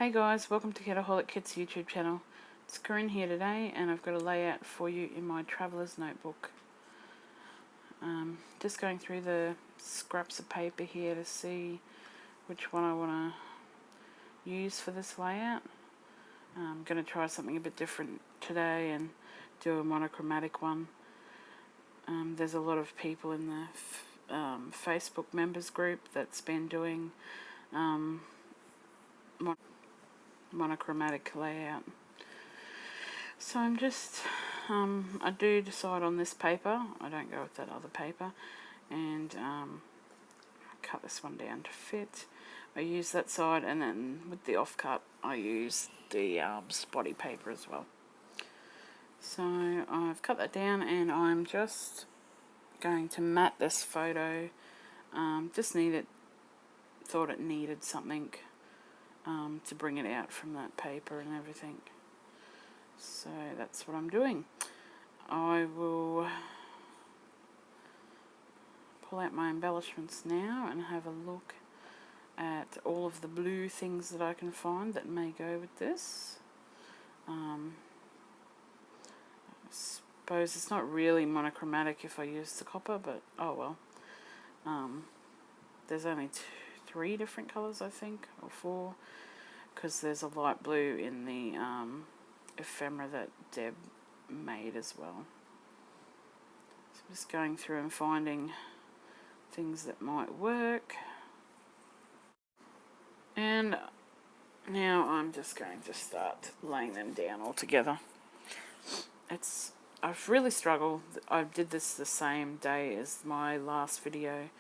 Hey guys, welcome to Kitaholic Kits YouTube channel. It's Corrine here today, and I've got a layout for you in my traveller's notebook. Just going through the scraps of paper here to see which one I want to use for this layout. I'm going to try something a bit different today and do a monochromatic one. There's a lot of people in the Facebook members group that's been doing monochromatic layout. So I'm just, I do decide on this paper, I don't go with that other paper, and cut this one down to fit. I use that side, and then with the offcut I use the spotty paper as well. So I've cut that down, and I'm just going to mat this photo. Thought it needed something to bring it out from that paper and everything. So that's what I'm doing. I will pull out my embellishments now and have a look at all of the blue things that I can find that may go with this. I suppose it's not really monochromatic if I use the copper, but oh well. There's only three different colours, I think, or four, because there's a light blue in the ephemera that Deb made as well. So I'm just going through and finding things that might work. And now I'm just going to start laying them down all together. I've really struggled. I did this the same day as my last video,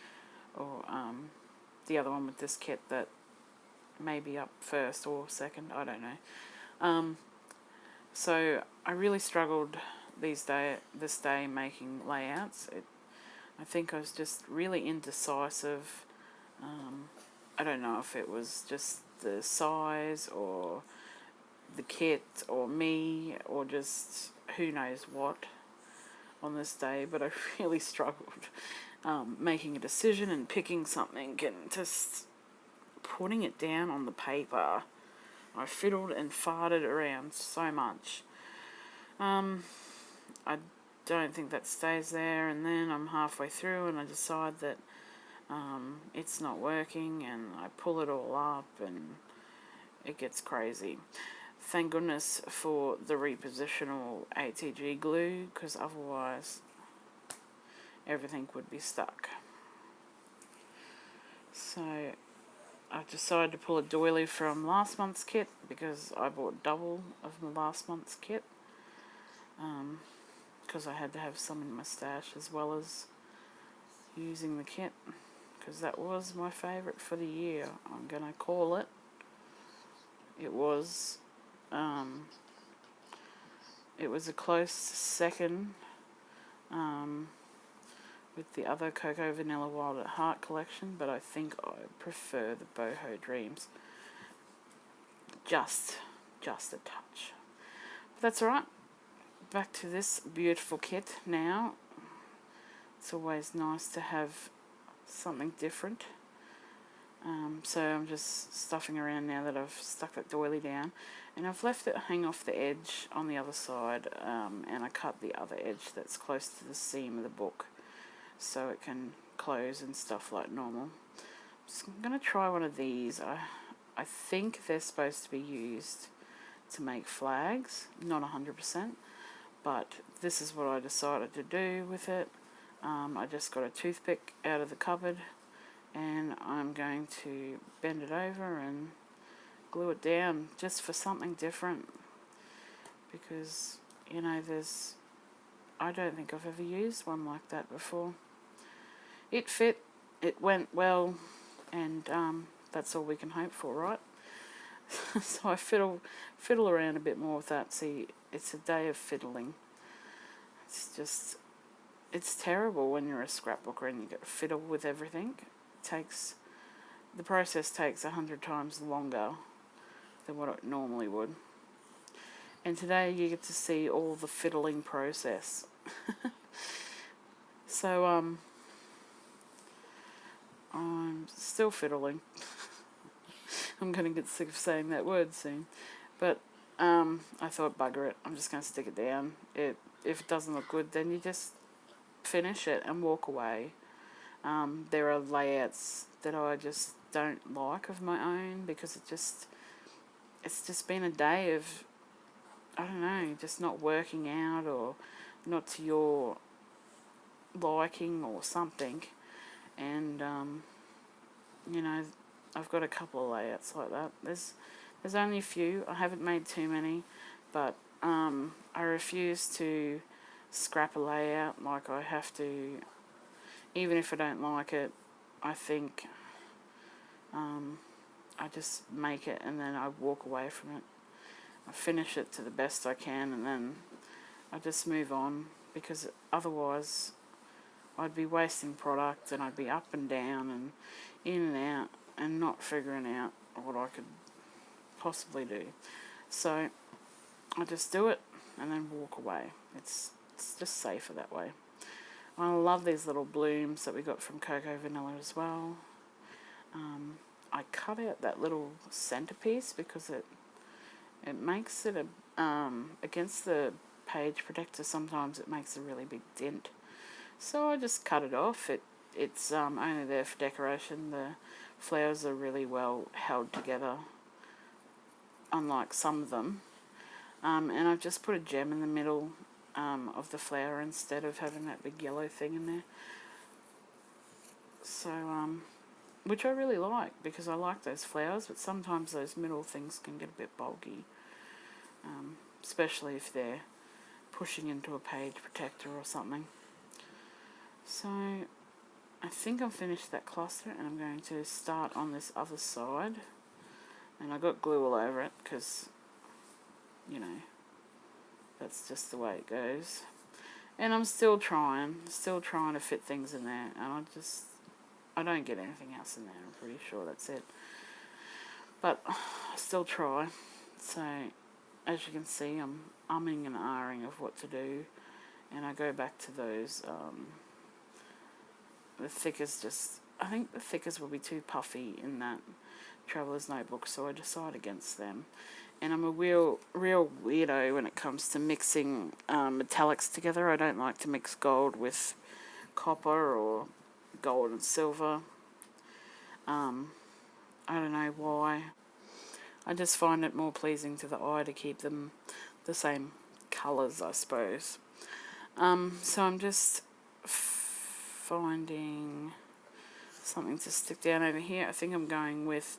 or the other one with this kit that may be up first or second, I don't know. So I really struggled this day making layouts. I think I was just really indecisive. I don't know if it was just the size or the kit or me or just who knows what on this day, but I really struggled making a decision and picking something and just putting it down on the paper. I fiddled and farted around so much. I don't think that stays there, and then I'm halfway through and I decide that it's not working, and I pull it all up and it gets crazy. Thank goodness for the repositional ATG glue, because otherwise everything would be stuck. So I've decided to pull a doily from last month's kit, because I bought double of the last month's kit, because I had to have some in my stash as well as using the kit, because that was my favourite for the year. I'm going to call it. It was a close second with the other Cocoa Vanilla Wild at Heart collection, but I think I prefer the Boho Dreams. Just a touch. But that's alright. Back to this beautiful kit now. It's always nice to have something different. So I'm just stuffing around now that I've stuck that doily down, and I've left it hang off the edge on the other side, and I cut the other edge that's close to the seam of the book so it can close and stuff like normal. So I'm going to try one of these. I think they're supposed to be used to make flags, not 100%, but this is what I decided to do with it. I just got a toothpick out of the cupboard, and I'm going to bend it over and glue it down just for something different, because you know, I don't think I've ever used one like that before. It fit, it went well, and that's all we can hope for, right? So I fiddle around a bit more with that. See, it's a day of fiddling. It's terrible when you're a scrapbooker and you got to fiddle with everything. The process takes 100 times longer than what it normally would. And today you get to see all the fiddling process. So I'm still fiddling. I'm going to get sick of saying that word soon. But I thought, bugger it, I'm just going to stick it down. If it doesn't look good, then you just finish it and walk away. There are layouts that I just don't like of my own because it's just been a day of, I don't know, just not working out or not to your liking or something. And, I've got a couple of layouts like that. There's only a few. I haven't made too many, but I refuse to scrap a layout. Like, I have to, even if I don't like it, I think I just make it and then I walk away from it. I finish it to the best I can and then I just move on, because otherwise I'd be wasting product and I'd be up and down and in and out and not figuring out what I could possibly do. So I just do it and then walk away. It's just safer that way. I love these little blooms that we got from Cocoa Vanilla as well. I cut out that little centerpiece because it makes it against the page protector. Sometimes it makes a really big dent, so I just cut it off. It's only there for decoration. The flowers are really well held together, unlike some of them. And I've just put a gem in the middle of the flower instead of having that big yellow thing in there. So, which I really like, because I like those flowers, but sometimes those middle things can get a bit bulky, especially if they're pushing into a page protector or something. So I think I've finished that cluster, and I'm going to start on this other side. And I got glue all over it because, that's just the way it goes. And I'm still trying to fit things in there, and I don't get anything else in there. I'm pretty sure that's it. But I still try. So as you can see, I'm umming and ahhing of what to do, and I go back to those. The thickers I think the thickers will be too puffy in that Traveller's Notebook, so I decide against them. And I'm a real weirdo when it comes to mixing metallics together. I don't like to mix gold with copper or gold and silver. I don't know why. I just find it more pleasing to the eye to keep them the same colours, I suppose. So I'm just finding something to stick down over here. I think I'm going with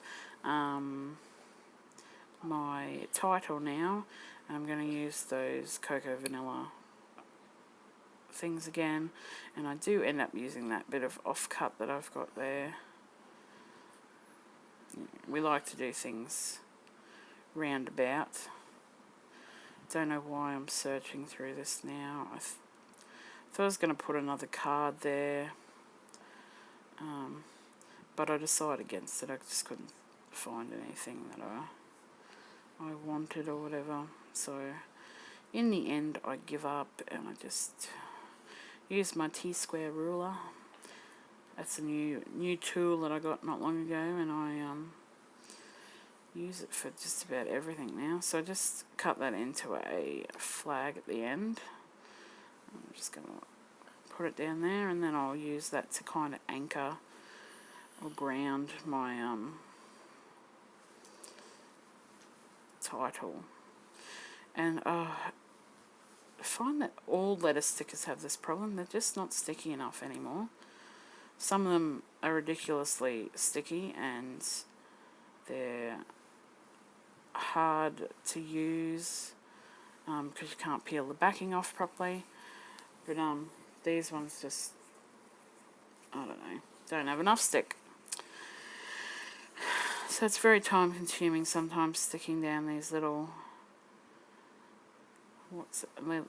my title now, and I'm going to use those Cocoa Vanilla things again, and I do end up using that bit of offcut that I've got there. We like to do things roundabout. Don't know why I'm searching through this now. I thought I was going to put another card there, but I decided against it. I just couldn't find anything that I wanted or whatever. So in the end I give up and I just use my T-square ruler. That's a new tool that I got not long ago, and I use it for just about everything now. So I just cut that into a flag at the end. I'm just going to put it down there, and then I'll use that to kind of anchor or ground my title. And I find that all letter stickers have this problem. They're just not sticky enough anymore. Some of them are ridiculously sticky and they're hard to use because you can't peel the backing off properly. But these ones just, I don't know, don't have enough stick. So it's very time consuming sometimes sticking down these little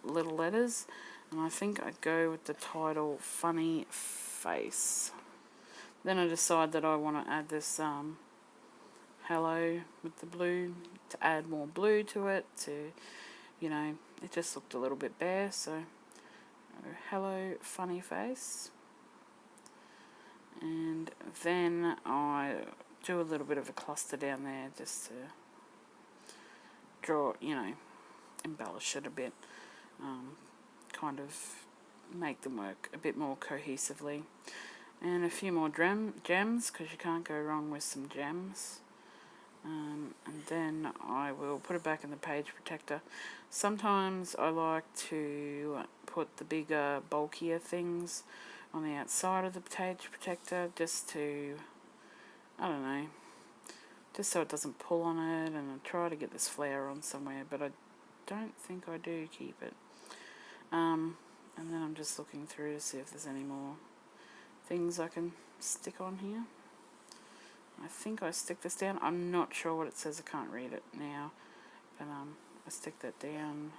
little letters, and I think I go with the title Funny Face. Then I decide that I want to add this hello with the blue, to add more blue to it, to, it just looked a little bit bare, so hello Funny Face. And then I do a little bit of a cluster down there just to draw, embellish it a bit, kind of make them work a bit more cohesively. And a few more gems, because you can't go wrong with some gems. And then I will put it back in the page protector. Sometimes I like to put the bigger, bulkier things on the outside of the page protector just to, I don't know, just so it doesn't pull on it, and I try to get this flower on somewhere, but I don't think I do keep it. And then I'm just looking through to see if there's any more things I can stick on here. I think I stick this down. I'm not sure what it says. I can't read it now. But I stick that down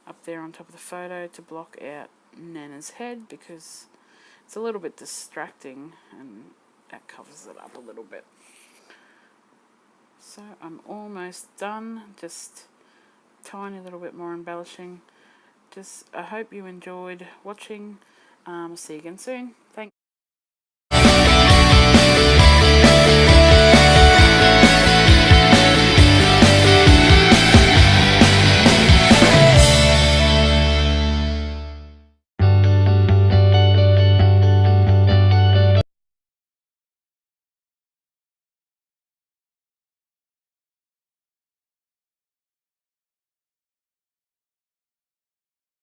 up there on top of the photo to block out Nana's head, because it's a little bit distracting, and that covers it up a little bit. So I'm almost done. Just tiny little bit more embellishing. I hope you enjoyed watching. See you again soon.